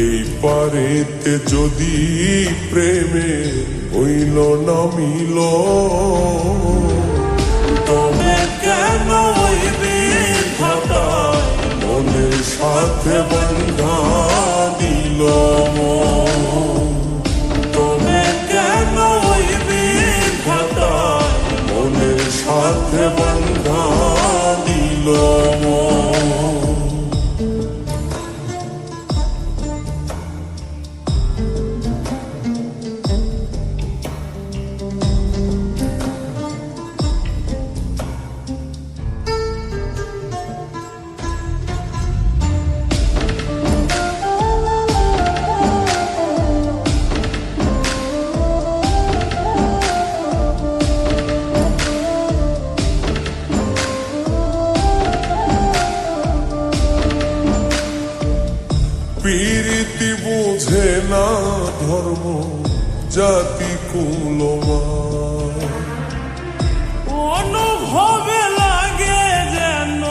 এই পারেতে যদি প্রেমে হইল না মিল, তবে কেন মনের সাথে বন্ধা দিল, তবে কেন মনের সাথে বন্ধা দিল। প্রীতি বুঝে না ধর্ম জাতি কুলমান, অনুভবে লাগে যেন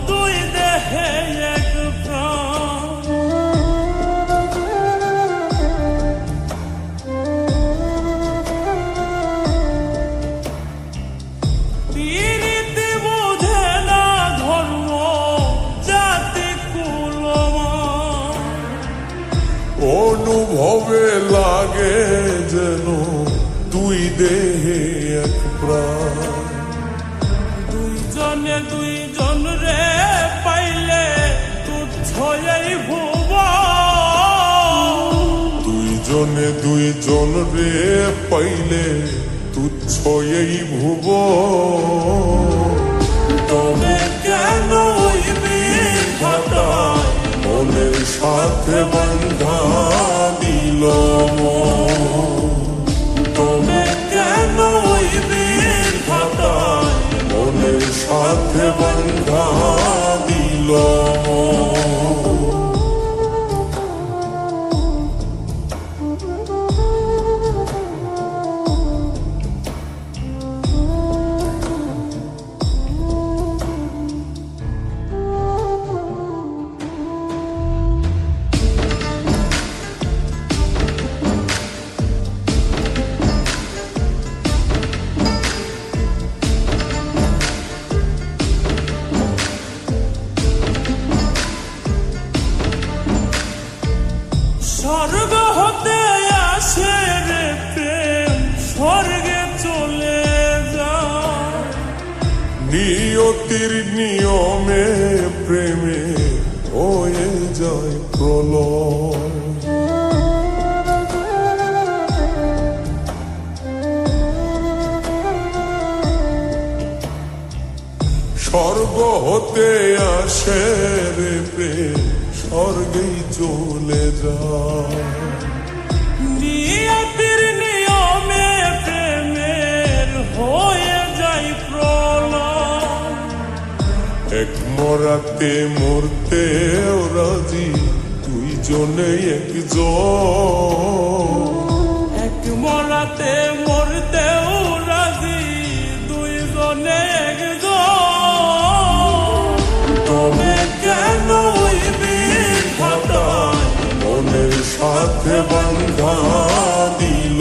দুই দেহে এক প্রাণ। প্রীতি বুঝে না ধর্ম জাতি কুলমান, অনুভবে লাগে যেন দুই দেহে এক প্রাণ। দুইজনে দুইজন রে পাইলে তুচ্ছ এই ভুব, দুইজনে দুইজন রে পাইলে তুচ্ছ এই ভুব, তবে কেন মনের সাথে বন্ধা দিল, তবে কেন মনের সাথে বন্ধা দিল। স্বর্গ হতে আসে রে প্রেম, স্বর্গে চলে যায়। নিয়তির নিয়মে প্রেমে হয়ে যায় প্রলয়, স্বর্গ হতে আসে রে প্রেম, স্বর্গেই চলে যায়। নিয়তির নিয়মে প্রেমের হয়ে যায় প্রলয়, এক মরাতে মরতে রাজি দুইজনে একজন, এক মরাতে মরতেও রাজি দুইজনে একজন, তবে কেন মনের সাথে বন্ধা দিল।